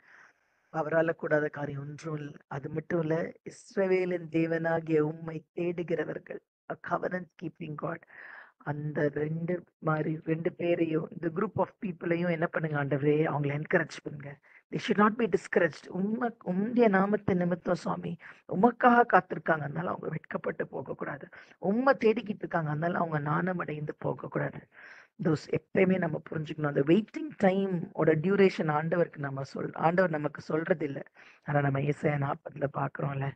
அவரால கூடாத காரியம் ஒன்றும் இல்லை. அது மட்டும் இல்ல, இஸ்ரவேலின் தேவனாகிய உம்மை தேடுகிறவர்கள், a covenant keeping God. அந்த 2 பேரையும், இந்த குரூப் ஆஃப் பீப்புளையும் என்ன பண்ணுங்க ஆண்டவரே, அவங்களை என்கரேஜ் பண்ணுங்க. they should not be discouraged. உம்முடைய நாமத்தின் நிமித்தம் சுவாமி உமக்காக காத்திருக்காங்க, அதனால அவங்க வெட்கப்பட்டு போகக்கூடாது. உம்மை தேடிக்கிட்டு இருக்காங்க, அதனால அவங்க நாணம் அடைந்து போகக்கூடாது. எப்பயுமே நம்ம புரிஞ்சுக்கணும். அந்த வெயிட்டிங் டைம் ஓட டியூரேஷன் ஆண்டவர் நமக்கு சொல்றது இல்லை. ஆனா நம்ம ஏசாயா 40 பாக்குறோம்ல,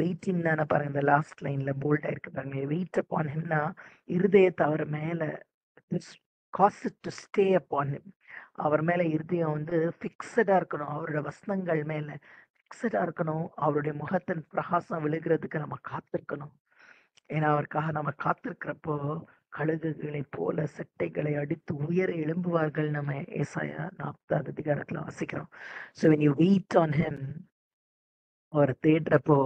வெயிட்டிங் தானே பாருங்க. இந்த லாஸ்ட் லைன்ல போல்டா இருக்கு பாருங்க, வெயிட் அப்பான் ஹிம்னா இருதயத்தை அவர் மேல cause to stay upon him. அவர் மேல இருதயம் வந்து பிக்சடா இருக்கணும், அவரோட வசனங்கள் மேல பிக்சடா இருக்கணும். அவருடைய முகத்தின் பிரகாசம் விழுகிறதுக்கு நம்ம காத்திருக்கணும். ஏன்னா அவருக்காக நம்ம காத்திருக்கிறப்போ கழுகுகளை போல சட்டைகளை அடித்து உயர எழும்புவார்கள். நம்ம ஏசாயா 40 வாசிக்கிறோம். So when you wait on him, அவரை தேடுறப்போ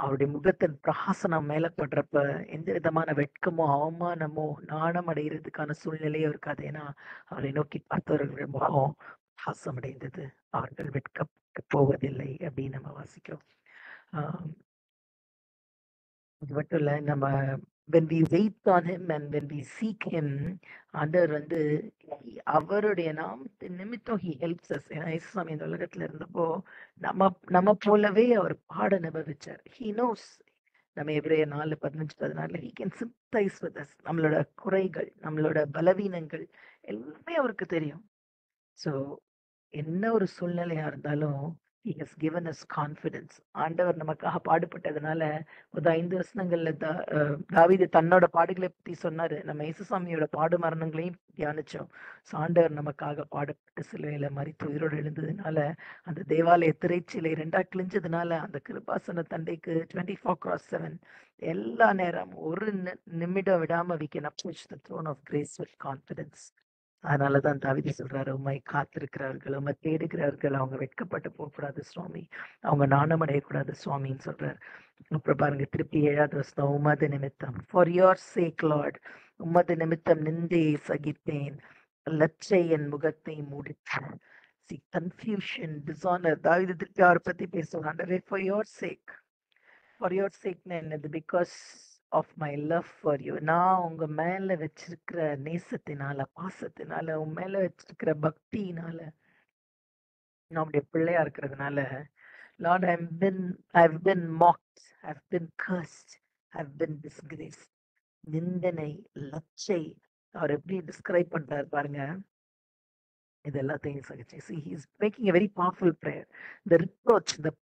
அவருடைய முகத்தின் பிரகாசனம் மேல படுறப்ப எந்த விதமான வெட்கமோ அவமானமோ நாணம் அடைகிறதுக்கான சூழ்நிலையோ இருக்காது. ஏன்னா அவரை நோக்கி பார்த்தவர்களுடைய முகம் பிரகாசம் அடைந்தது, அவர்கள் வெட்கப்பட்டு போவதில்லை அப்படின்னு நம்ம வாசிக்கிறோம். அது மட்டும் இல்ல, நம்ம when we wait on him and when we seek him, ஆண்டவர் வந்து அவருடைய நாமத்தின் நிமித்தம் he helps us. ஏன்னா இயேசுசாமி இந்த உலகத்துல இருந்தப்போ நம்ம போலவே அவர் பாட அனுபவிச்சார். he knows. நம்ம எபிரேயர் 4:15-16 he can sympathize with us. நம்மளோட குறைகள், நம்மளோட பலவீனங்கள் எல்லாமே அவருக்கு தெரியும். ஸோ என்ன ஒரு சூழ்நிலையா இருந்தாலும் he has given us confidence. ஆண்டவர் நமக்காக பாடுபட்டதுனால ஒரு 5 வசனங்கள்ல தாவீது தன்னோட பாடுகளை பத்தி சொன்னாரு. நம்ம இயேசுசாமியோட பாடு மரணங்களையும் தியானிச்சோம். ஆண்டவர் நமக்காக பாடுபட்டு சிலுவையில மரித்து உயிரோடு எழுந்ததுனால, அந்த தேவாலய திரைச்சீலை 2 கிழிஞ்சதுனால, அந்த கிருபாசன தண்டைக்கு 24/7 எல்லா நேரம் ஒரு நிமிடம் விடாம we can approach the throne of grace with confidence. அதனாலதான் தாவீது சொல்றாரு, உம்மை காத்திருக்கிறவர்கள், உம்மை தேடுகிறவர்கள் அவங்க வெட்கப்பட்டு போகக்கூடாது சுவாமி, அவங்க நாணமடையக்கூடாது சுவாமின்னு சொல்றாரு. அப்புறம் பாருங்க திருப்பி 7வது வசனம், உமது நிமித்தம், ஃபார் யோர் சேக் லார்ட், உமது நிமித்தம் நிந்தையை சகித்தேன், லச்சை என் முகத்தை மூடித்தேன். See, confusion, dishonor. தாவீது திருப்பி அவரை பத்தி பேசுவாங்க. For your sake, for your sake என்னது, because of my love for you. நான் உங்க மேல வச்சிருக்கிற நேசத்தினால, பாசத்தினால, உன் மேல வச்சிருக்கிற பக்தியினால, நம்முடைய பிள்ளையா இருக்கிறதுனால, Lord, I've been mocked, I've been cursed, have been disgraced. நிந்தனை, லச்சை, அவர் எப்படி டிஸ்கிரைப் பண்றாரு பாருங்க. இது எல்லாத்தையும் சகிச்சு. See, he is making a very powerful prayer. The reproach, the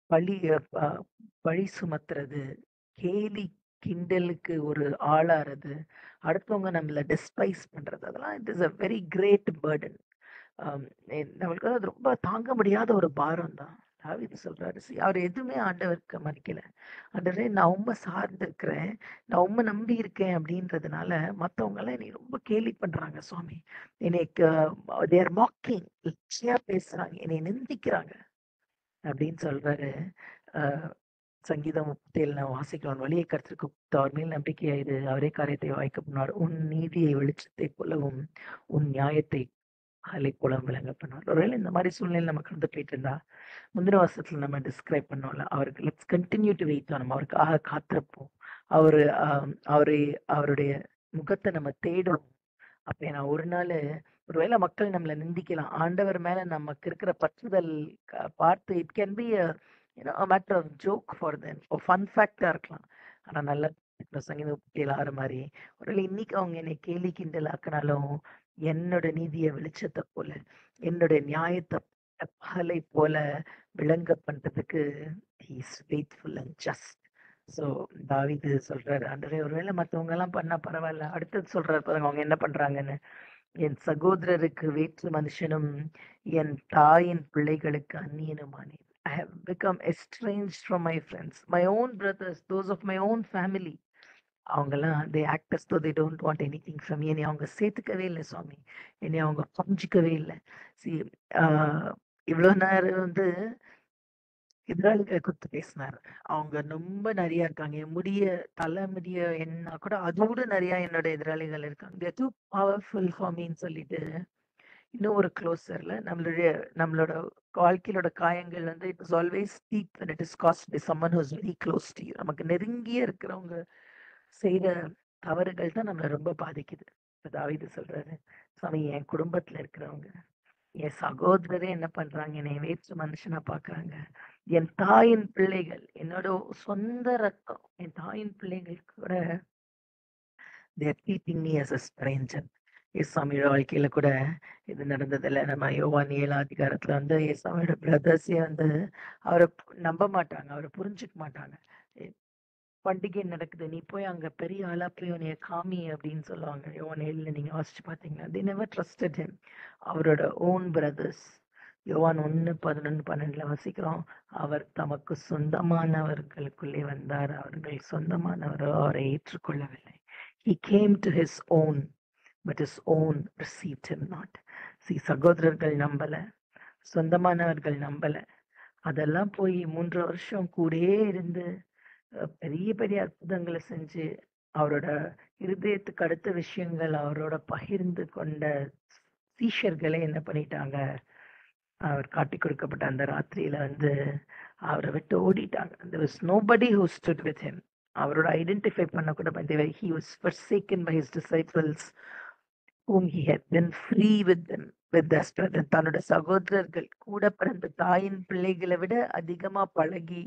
பழி பழி சுமத்துறது, கேலி கிண்டலுக்கு ஒரு ஆளாறது, அடுத்தவங்க நம்மள டெஸ்பைஸ் பண்றது, அதெல்லாம் it is a very great burden. நம்மளுக்கு அது ரொம்ப தாங்க முடியாத ஒரு பாரம் தான். தாவீது சொல்றாரு, அவர் எதுவுமே ஆண்டவருக்கு மதிக்கல. ஆண்டவரே, நான் உண்மை சார்ந்து இருக்கிறேன், நான் உண்மை நம்பி இருக்கேன் அப்படின்றதுனால மற்றவங்க எல்லாம் என்னை ரொம்ப கேலி பண்றாங்க சுவாமி. எனக்கு தேர் மாக்கிங், லட்சியா பேசுறாங்க, என்னை நிந்திக்கிறாங்க அப்படின்னு சொல்றாரு. சங்கீதம் 37 நான் வாசிக்கலாம். வழியை கருத்திற்கு அவர் மேல் நம்பிக்கையாயிரு, அவரே காரியத்தை வாய்க்க பண்ணார். உன் நீதியை வெளிச்சத்தை போலவும் உன் நியாயத்தை அலை போலவும் விளங்க பண்ணார். ஒருவேளை இந்த மாதிரி சூழ்நிலை நம்ம கடந்து போயிட்டு இருந்தா, முந்தின வருஷத்துல நம்ம டிஸ்கிரைப் பண்ணோம்ல, அவருக்கு லெட்ஸ் கண்டினியூ டு வெயிட், நம்ம அவருக்காக காத்திருப்போம், அவருடைய முகத்தை நம்ம தேடுவோம். அப்ப நான் ஒரு நாள் ஒருவேளை மக்கள் நம்மளை நிந்திக்கலாம், ஆண்டவர் மேல நமக்கு இருக்கிற பற்றுதல் பார்த்து it can be a matter of joke for them, ஒரு ஃபன் ஃபேக்டா இருக்கலாம். ஆனா நல்ல சங்கீதம் 37 மாதிரி ஒருவேளை இன்னைக்கு அவங்க என்னை கேலி கிண்டல் ஆக்கினாலும் என்னோட நீதியை வெளிச்சத்தை போல, என்னோட நியாயத்தை பகலை போல விளங்க பண்றதுக்கு he is faithful and just. So தாவீது சொல்றாரு, ஆண்டவரே ஒருவேளை மற்றவங்க எல்லாம் பண்ணா பரவாயில்ல, அடுத்தது சொல்றாரு பாருங்க அவங்க என்ன பண்றாங்கன்னு. என் சகோதரருக்கு வேற்று மனுஷனும் என் தாயின் பிள்ளைகளுக்கு அந்நியனுமானேன். I have become estranged from my friends, my own brothers, those of my own family. அவங்கெல்லாம் they act as though they don't want anything from me. என்னை அவங்க சேர்த்துக்கவே இல்லை சுவாமி, என்னை அவங்க புரிஞ்சிக்கவே இல்லை. See, இவ்வளவு நேரம் எதிராளிகளை குறித்து பேசினார். அவங்க ரொம்ப நிறைய இருக்காங்க, என் தலைமுடிய என்ன கூட அதோட நிறைய என்னோட எதிராளிகள் இருக்காங்க. They are too powerful for meன்னு சொல்லிட்டு இன்னும் ஒரு க்ளோசர்ல நம்மளோட வாழ்க்கையோட காயங்கள் it is always deep when it is caused by someone who is very close to you. நமக்கு நெருங்கிய இருக்கிறவங்க செய்யற தவறுகள் தான் நம்மளை ரொம்ப பாதிக்குது. இப்ப தாவீது சொல்றாரு, சாமி என் குடும்பத்துல இருக்கிறவங்க, என் சகோதரரே என்ன பண்றாங்க, என்னை வேற்று மனுஷனா பாக்குறாங்க. என் தாயின் பிள்ளைகள், என்னோட சொந்த ரத்தம், என் தாயின் பிள்ளைகள் கூட they are treating me as a stranger. ஏசாமியோட வாழ்க்கையில கூட இது நடந்ததில்ல. நம்ம யோவான் 7 ஏசாமியோட பிரதர்ஸே அவரை நம்ப மாட்டாங்க, அவரை புரிஞ்சுக்க மாட்டாங்க. பண்டிகை நடக்குது, நீ போய் அங்க பெரிய ஆளா போய் உன்னைய காமி அப்படின்னு சொல்லுவாங்க. யோவான் 7 நீங்க வாசிச்சு பாத்தீங்கன்னா they never trusted him. அவரோட ஓன் பிரதர்ஸ், யோவான் 1:11-12 வாசிக்கிறோம், அவர் தமக்கு சொந்தமானவர்களுக்குள்ளே வந்தார், அவர்கள் சொந்தமானவரோ அவரை ஏற்றுக்கொள்ளவில்லை. He came to his own, but his own received him not. See, சகோதரர்கள் நம்பல, சொந்தமானவர்கள் நம்பல. அதெல்லாம் போய் 3 வருஷம் கூடயே இருந்து பெரிய பெரிய அற்புதங்களை செஞ்சு அவரோட இருதயத்துக்கு அடுத்த விஷயங்கள் அவரோட பகிர்ந்து கொண்ட சீஷர்களே என்ன பண்ணிட்டாங்க, அவர் காட்டி கொடுக்கப்பட்ட அந்த ராத்திரியில அவரை விட்டு ஓடிட்டாங்க. There was nobody who stood with him. அவரோட ஐடென்டிஃபை பண்ண கூட he was forsaken by his disciples whom he had been free with them, with their strength. தன்னோட சகோதரர்கள், கூட பிறந்த தாயின் பிள்ளைகளை விட அதிகமா பழகி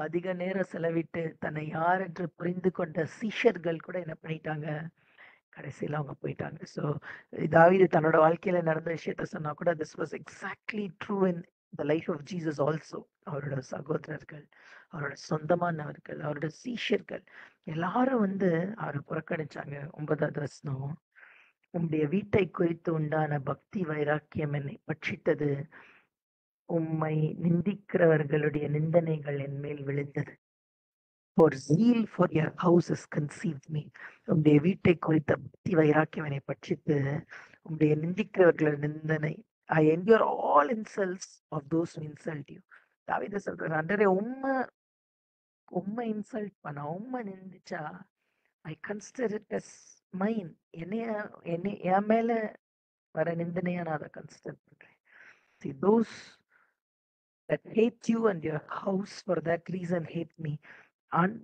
அதிக நேரம் செலவிட்டு தன்னை யார் என்று புரிந்து கொண்ட சீஷர்கள் கூட என்ன பண்ணிட்டாங்க, கடைசியில அவங்க போயிட்டாங்க. ஸோ தாவீது தன்னோட வாழ்க்கையில நடந்த விஷயத்த சொன்னா கூட this was exactly true in the life of Jesus also. அவரோட சகோதரர்கள், அவரோட சொந்தமானவர்கள், அவரோட சீஷர்கள் எல்லாரும் அவரை புறக்கணிச்சாங்க. 9வது வசனம், உம்முடைய வீட்டை குறித்து உண்டான பக்தி வைராக்கியம் என்னை பட்சித்தது, உம்மை நிந்திக்கிறவர்களுடைய நிந்தனைகள் என் மேல் விழுந்தது. For zeal for your house has conceived me. உம்முடைய வீட்டை குறித்த பக்தி வைராக்கியம் என்னை பட்சித்து, உம்முடைய நிந்திக்கிறவர்களோட நிந்தனை, I endure all insults of those who insult you. தாவீது சொல்றாரு, ஆண்டவரே உம்மை இன்சல்ட் பண்ண, உம்மை நிந்திச்சா I consider it as mine. என் மேல வர நிந்தனையா நான் அதை கன்சிடர் பண்றேன். See, those that hate you and your house for that reason hate me.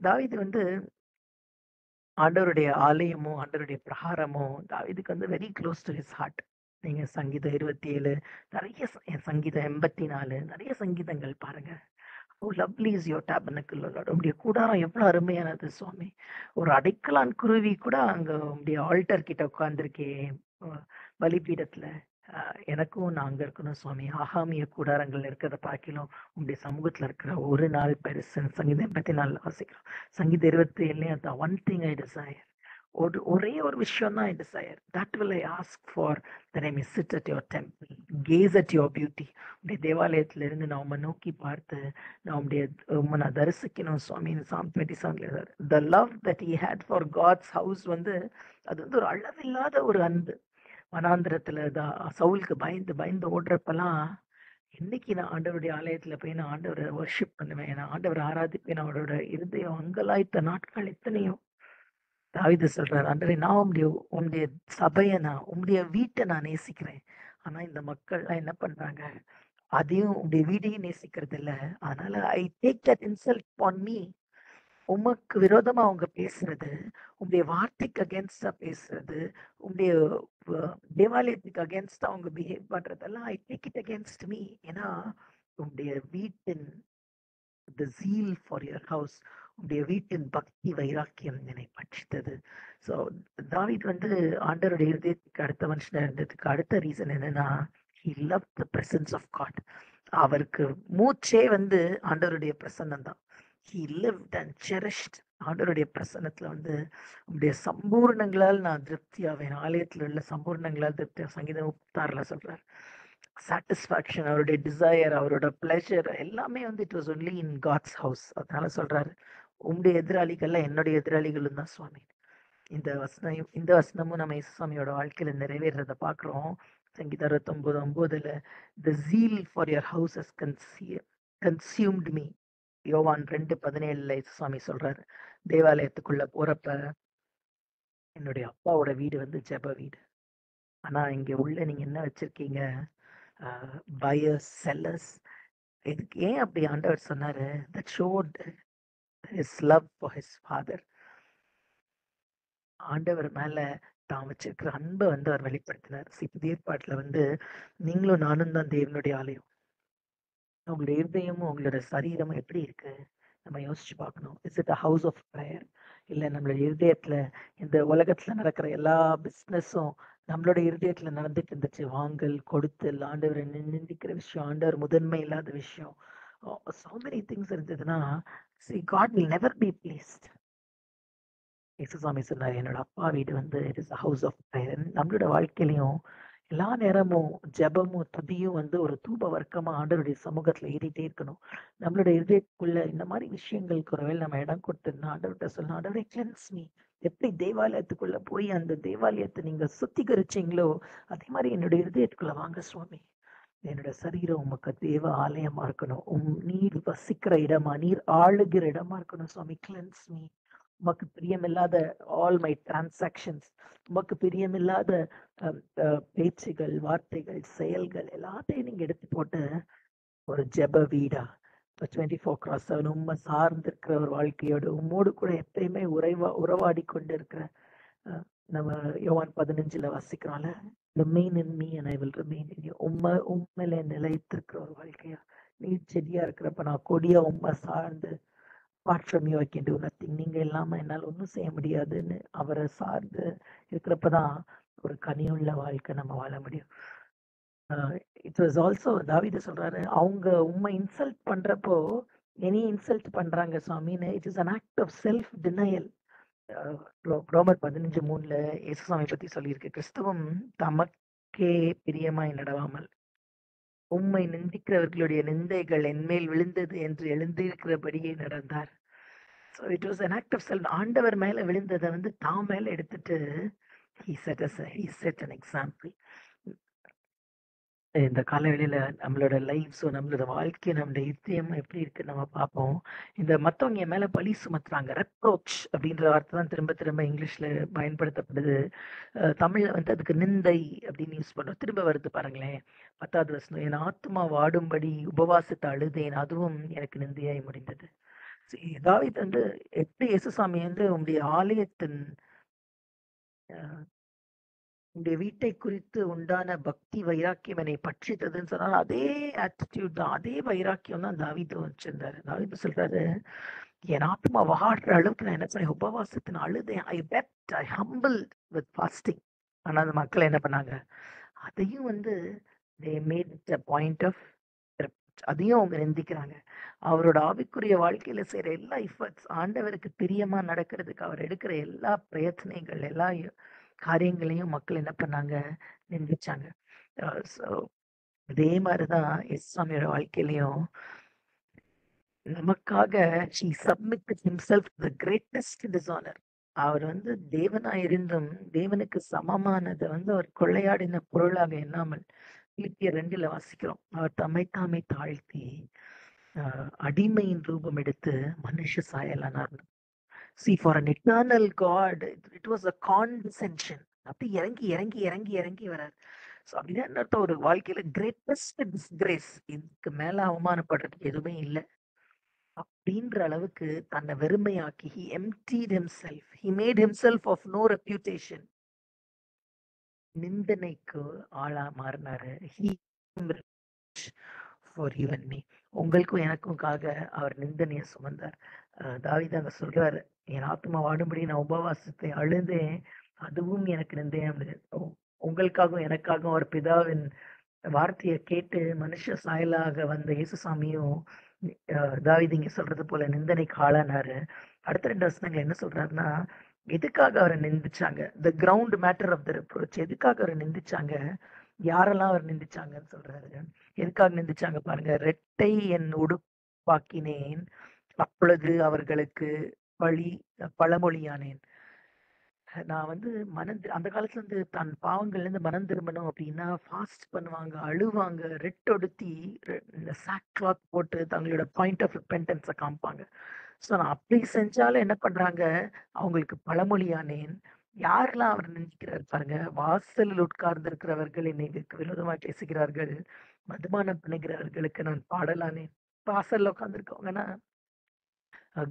தாவீது ஆண்டவருடைய ஆலயமோ ஆண்டவருடைய பிரகாரமோ தாவீதுக்கு very close to his heart. நீங்க சங்கீதம் 27, நிறைய சங்கீதம் 84, நிறைய சங்கீதங்கள் பாருங்க. O lovely is your tabernacle Lord. உம்முடைய கூடாரம் எவ்வளவு அருமையானது சுவாமி. ஒரு அடைக்கலான் குருவி கூட அங்க உம்முடைய ஆல்டர் கிட்ட உட்கார்ந்துருக்கே பலிபீடத்துல. எனக்கும் நான் அங்க இருக்கணும் சுவாமி. ஆகாமிய கூடாரங்கள் இருக்கிறத பார்க்கலாம் உம்முடைய சமூகத்துல இருக்கிற ஒரு நாள் பெருசுன்னு சங்கீதம் 84 வாசிக்கிறோம். சங்கீதம் 27 அந்த ஒன் திங் ஐ டிசைர், ஒரே ஒரு விஷயம் தான் I desire, that will I ask for that I may sit at your temple, gaze at your beauty. உடைய தேவாலயத்துல இருந்து நான் உம்மை நோக்கி பார்த்து நான் உம்மை நான் தரிசிக்கணும் சுவாமி. Psalm 27 the love that he had for God's house வந்து அது வந்து ஒரு அளவில்லாத ஒரு அன்பு. வனாந்திரத்துல சவுலுக்கு பயந்து பயந்து ஓடுறப்பெல்லாம் இன்னைக்கு நான் ஆண்டவருடைய ஆலயத்துல போய் நான் ஆண்டவரை வர்ஷிப் பண்ணுவேன், நான் ஆண்டவரை ஆராதிப்பேன், அவரோட இருதயம் அங்கலாய்த்த நாட்கள் எத்தனையோ. தாவீது சொல்றாரு, ஆண்டவரே நான் உம்முடைய சபையை உம்முடைய வீட்டை நான் நேசிக்கிறேன். ஆனா இந்த மக்கள்லாம் என்ன பண்றாங்க, அதையும் உம்முடைய வீட்டையும் நேசிக்கிறது இல்ல. அதனால I take that insult on me. உமக்கு விரோதமா அவங்க பேசுறது, உம்முடைய வார்த்தைக்கு அகேன்ஸ்டா பேசுறது, உம்முடைய தேவாலயத்துக்கு அகேன்ஸ்டா அவங்க பிஹேவ் பண்றதெல்லாம் I take it against me. ஏன்னா உம்முடைய வீட்டின் the zeal for your house, உடைய வீட்டின் பக்தி வைராக்கியம் என்னை பட்சித்தது. ஸோ தாவீது வந்து ஆண்டவருடைய இருதயத்துக்கு அடுத்த மனுஷனா இருந்ததுக்கு அடுத்த ரீசன் என்னன்னா, he loved the presence of God. அவருக்கு மூச்சே வந்து ஆண்டவருடைய பிரசன்னம் தான். he lived and cherished ஆண்டவருடைய பிரசன்னத்துல வந்து உடைய சம்பூர்ணங்களால் நான் திருப்தி ஆவேன். ஆலயத்துல உள்ள சம்பூர்ணங்களால் திருப்தி. சங்கீதம் 36 சொல்றார். சாட்டிஸ்ஃபேக்ஷன், அவருடைய டிசையர், அவரோட பிளஷர் எல்லாமே வந்து it was only in God's house. அதனால சொல்றாரு, உங்களுடைய எதிராளிகள்லாம் என்னுடைய எதிராளிகளும் தான் சுவாமி. இந்த வசனமும் நம்ம இயேசுசாமியோட வாழ்க்கையில நிறைவேறத பாக்குறோம். சங்கீதம் 69:9 the zeal for your house has consumed me. யோவான் 2:17 இயேசுசாமி சொல்றாரு, தேவாலயத்துக்குள்ள போறப்ப என்னுடைய அப்பாவோட வீடு வந்து ஜெப வீடு. ஆனா இங்க உள்ள நீங்க என்ன வச்சிருக்கீங்க, buyers, sellers. இதுக்கு ஏன் அப்படி ஆண்டவர் சொன்னாரு? that showed his love for his father. ஆண்டவர் மேல தான் வச்சிருக்கிற அன்பை வந்து அவர் வெளிப்படுத்தினார். புதிய ஏற்பாட்டுல வந்து நீங்களும் நானும் தான் தேவனுடைய ஆலயம். உங்களுடைய இருதயமும் உங்களோட சரீரமும் எப்படி இருக்கு நம்ம யோசிச்சு பார்க்கணும். Is it a house of prayer? இல்ல நம்மளோட இருதயத்துல இந்த உலகத்துல நடக்கிற எல்லா பிசினஸும் நம்மளோட இருதயத்துல நடந்துட்டு இருந்துச்சு, வாங்கல் கொடுத்தல், ஆண்டவர் நிந்திக்கிற விஷயம், ஆண்டவர் முதன்மை இல்லாத விஷயம், so many things இருந்ததுன்னா, see God will never be pleased. இயேசுசாமி சொன்னார், என்னோட அப்பா வீடு வந்து it is a house of prayer. நம்மளோட வாழ்க்கையிலையும் எல்லா நேரமும் ஜெபமும் துதியும் வந்து ஒரு தூப வர்க்கமா ஆண்டவருடைய சமூகத்துல ஏறிட்டே இருக்கணும். நம்மளோட இதயத்துக்குள்ள இந்த மாதிரி விஷயங்களுக்கு ஒருவேளை நம்ம இடம் கொடுத்துருந்தா ஆண்டவர்கிட்ட சொல்லணும், ஆண்டவரே கிளென்ஸ் மீ. எப்படி தேவாலயத்துக்குள்ள போய் அந்த தேவாலயத்தை நீங்க சுத்திகரிச்சீங்களோ அதே மாதிரி என்னோட இதயத்துக்குள்ள வாங்க சுவாமி. என்னோட சரீரம் உமக்கு தேவ ஆலயமா இருக்கணும். நீர் வசிக்கிற இடமா, நீர் ஆளுகிற இடமா இருக்கணும் சுவாமி. Cleanse me. உமக்கு பிரியமில்லாத ஆல் மை டிரான்சாக்ஷன்ஸ், உமக்கு பிரியமில்லாத பேச்சுகள், வார்த்தைகள், செயல்கள் எல்லாத்தையும் நீங்க எடுத்து போட்டு ஒரு ஜெப வீடா 24/7 உண்மை சார்ந்திருக்கிற ஒரு வாழ்க்கையோடு உம்மோடு கூட எப்பயுமே உறவாடி கொண்டு இருக்கிற நம்ம யோவான் 15 வாசிக்கிறோம்ல, remain in me and I will remain in you. உண்மையில நிலைத்திருக்கிற ஒரு வாழ்க்கையா, நீர் செடியா இருக்கிறப்ப நான் கொடியா உண்மை சார்ந்து apart from you I can do nothing. நீங்க இல்லாம என்னால் ஒன்றும் செய்ய முடியாதுன்னு அவரை சார்ந்து இருக்கிறப்பதான் ஒரு கனியுள்ள வாழ்க்கை நம்ம வாழ முடியும். இட் வாஸ் ஆல்சோ தாவீது சொல்றாரு, அவங்க உண்மை இன்சல்ட் பண்றப்போ எனி இன்சல்ட் பண்றாங்க சுவாமின்னு, it is an act of self denial. ரோமர் 15:3 இயேசுசாமி பத்தி சொல்லியிருக்கு, கிறிஸ்துவம் தமக்கே பிரியமாய் நடவாமல் உம்மை நிந்திக்கிறவர்களுடைய நிந்தைகள் என்மேல் விழுந்தது என்று எழுந்திருக்கிறபடியே நடந்தார். So it was an act of self. ஆண்டவர் மேல விழுந்ததை வந்து தான் மேல எடுத்துட்டு he set an example. இந்த காலவெளியில நம்மளோட லைஃப்ஸோ நம்மளோட வாழ்க்கை நம்மளோட இதயம் எப்படி இருக்கு நம்ம பார்ப்போம். இந்த மத்தவங்க என் மேல பழி சுமத்துறாங்க, ரெப்ரோச் அப்படின்ற வார்த்தை தான் திரும்ப திரும்ப இங்கிலீஷ்ல பயன்படுத்தப்படுது. தமிழ்ல வந்து அதுக்கு நிந்தை அப்படின்னு யூஸ் பண்ணோம். திரும்ப வருது பாருங்களேன், 10வது வசனம், என் ஆத்மா வாடும்படி உபவாசத்தை அழுதேன், அதுவும் எனக்கு நிந்தையாய் முடிந்தது. தாவீது வந்து எப்படி இயேசுசாமி வந்து உங்களுடைய ஆலயத்தின் உன்னுடைய வீட்டை குறித்து உண்டான பக்தி வைராக்கியம் என்னை பற்றித்ததுன்னு சொன்னாலும் அதே ஆட்டிடியூட் தான், அதே வைராக்கியம் தான் தாவீது வச்சிருந்தாரு. தாவீது சொல்றாரு, என் ஆத்மா வாடுற அளவுக்கு நான் என்ன பண்ணேன், உபவாசத்தின் அழுதேன். ஐ வெப்ட், ஐ ஹம்பிள் வித் ஃபாஸ்டிங். ஆனா அந்த மக்கள் என்ன பண்ணாங்க, அதையும் வந்து they made it a point of அதையும் அவங்க நிந்திக்கிறாங்க. அவரோட ஆவிக்குரிய வாழ்க்கையில செய்யற எல்லா எஃபர்ட்ஸ் ஆண்டவருக்கு பிரியமா நடக்கிறதுக்கு அவர் எடுக்கிற எல்லா பிரயத்தனைகள், எல்லா காரியங்களையும் மக்கள் என்ன பண்ணாங்க, நிந்திச்சாங்க. So, இதே மாதிரிதான் இஸ்லாமியோட வாழ்க்கையிலையும் நமக்காக he submitted himself to the greatest dishonor. அவர் வந்து தேவனா இருந்தும் தேவனுக்கு சமமானதை வந்து அவர் கொள்ளையாடின பொருளாக எண்ணாமல், பிலிப்பியர் 2 வாசிக்கிறோம், அவர் தம்மை தாமே தாழ்த்தி அடிமையின் ரூபம் எடுத்து மனுஷ சாயலானார். See, for an eternal God, it was a condescension. அப்படி இறங்கி இறங்கி இறங்கி இறங்கி வரார். ஸோ அப்படின்னா என்ன அர்த்தம், ஒரு வாழ்க்கையில கிரேட்டஸ்ட் டிஸ்கிரேஸ், இதுக்கு மேல அவமானப்படுறதுக்கு எதுவுமே இல்லை அப்படின்ற அளவுக்கு தன்னை வெறுமையாக்கி he emptied himself, he made himself of no reputation. நிந்தனைக்கு ஆளா மாறினாரு. he for you and me, உங்களுக்கும் எனக்கும்காக அவர் நிந்தனையை சுமந்தார். தாவீது அங்க சொல்றாரு, என் ஆத்மா வாடும்படி நான் உபவாசத்தை அழுதேன், அதுவும் எனக்கு நிந்தையா இருந்தது. உங்களுக்காகவும் எனக்காகவும் அவர் பிதாவின் வார்த்தையை கேட்டு மனுஷ சாயலாக வந்த இயேசுசாமியும் தாவீது இங்க சொல்றது போல நிந்தனைக்கு ஆளானாரு. அடுத்த 2 வசனங்கள் என்ன சொல்றாருன்னா, எதுக்காக அவரை நிந்திச்சாங்க, the ground matter of the reproach, எதுக்காக அவரை நிந்திச்சாங்க, யாரெல்லாம் அவர் நிந்திச்சாங்கன்னு சொல்றாரு. எதுக்காக நிந்திச்சாங்க பாருங்க, ரெட்டை என் உடுப்பாக்கினேன், அப்பொழுது அவர்களுக்கு பழமொழியானேன். நான் வந்து அந்த காலத்துல இருந்து தன் பாவங்கள்ல இருந்து மனம் திரும்பணும் அப்படின்னா ஃபாஸ்ட் பண்ணுவாங்க, அழுவாங்க, ரெட்டொடுத்தி இந்த சாக் கிளாத் போட்டு தங்களோட பாயிண்ட் ஆஃப் ரிப்பென்டன்ஸை காமிப்பாங்க. ஸோ நான் அப்படி செஞ்சாலும் என்ன பண்றாங்க, அவங்களுக்கு பழமொழியானேன். யாரெல்லாம் அவர் நினைக்கிறார் பாருங்க, வாசலில் உட்கார்ந்து இருக்கிறவர்கள் என்னை விரோதமாக பேசுகிறார்கள், மதுபானம் பண்ணுகிறவர்களுக்கு நான் பாடலானேன். வாசல்ல உட்காந்துருக்கவங்கன்னா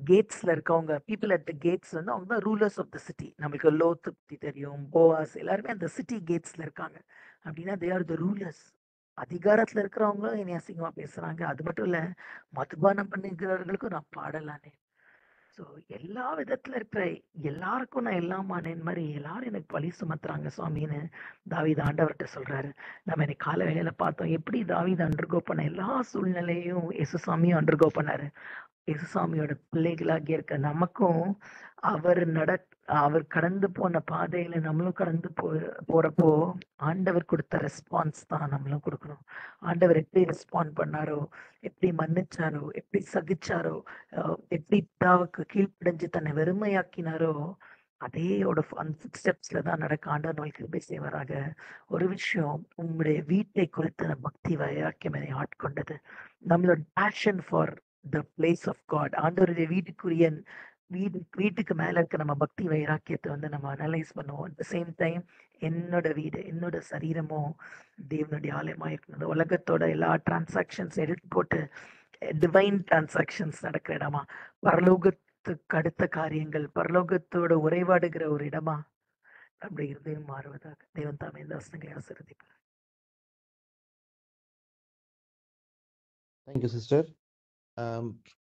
கேட்ஸ்ல இருக்கவங்க, பீப்புள் அட் த கேட்ஸ் வந்து அவங்க தான் ரூலர்ஸ் ஆஃப் த சிட்டி. நம்மளுக்கு லோத்து பத்தி தெரியும், போவாஸ், எல்லாருமே அந்த சிட்டி கேட்ஸ்ல இருக்காங்க. அப்படின்னா தே ஆர் த ரூலர்ஸ். அதிகாரத்துல இருக்கிறவங்க என்னை அசிங்கமா பேசுறாங்க. அது மட்டும் இல்ல, மதுபானம் பண்ணுகிறவர்களுக்கும் நான் பாடலானே. ஸோ எல்லா விதத்துல இருக்கிற எல்லாருக்கும் நான் எல்லாமானேன் மாதிரி எல்லாரும் எனக்கு பழி சுமத்துறாங்க சுவாமின்னு தாவீது ஆண்டவர்கிட்ட சொல்றாரு. நம்ம இன்னைக்கு கால வேலையில பார்த்தோம் எப்படி தாவீது அண்டர்கோ பண்ண எல்லா சூழ்நிலையும் இயேசுசாமியும் அண்டர்கோ பண்ணாரு. இயேசுசாமியோட பிள்ளைகளாகி இருக்க நமக்கும் அவர் கடந்து போன பாதையில நம்மளும் கடந்து போறப்போ ஆண்டவர் கொடுத்த ரெஸ்பான்ஸ் தான் நம்மளும் கொடுக்கணும். ஆண்டவர் எப்படி ரெஸ்பாண்ட் பண்ணாரோ, எப்படி மன்னிச்சாரோ, எப்படி சகிச்சாரோ, எப்படி பிதாவுக்கு கீழ்ப்படிஞ்சு தன்னை வெறுமையாக்கினாரோ, அதேயோட ஸ்டெப்ஸ்ல தான் நடக்க ஆண்டவர் நம்மளுக்கு கிருபை செய்வாராக. ஒரு விஷயம், உங்களுடைய வீட்டை குறித்த பக்தி வைராக்கியம் என்னை ஆட்கொண்டது. நம்மளோட passion for the place of God, ஆண்டவருடைய வீட்டுக்கு மேல இருக்க நம்ம பக்தி வைராக்கியத்தை வந்து நம்ம அனலைஸ் பண்ணுவோம். அட் த சேம் டைம் என்னோட வீடு, என்னோட சரீரமும் தேவனுடைய ஆலயமா இருக்கணும். உலகத்தோட எல்லா டிரான்சாக்ஷன்ஸ் எடுத்து போட்டு டிவைன் டிரான்சாக்ஷன்ஸ் நடக்கிற இடமா, பரலோகத்துக்கு அடுத்த காரியங்கள், பரலோகத்தோட உறைவாடுகிற ஒரு இடமா அப்படி இருதயம் மாறுவதாக. தேவன் தாமே இந்த வசனங்களை ஆசீர்வதிப்பார். Thank you sister.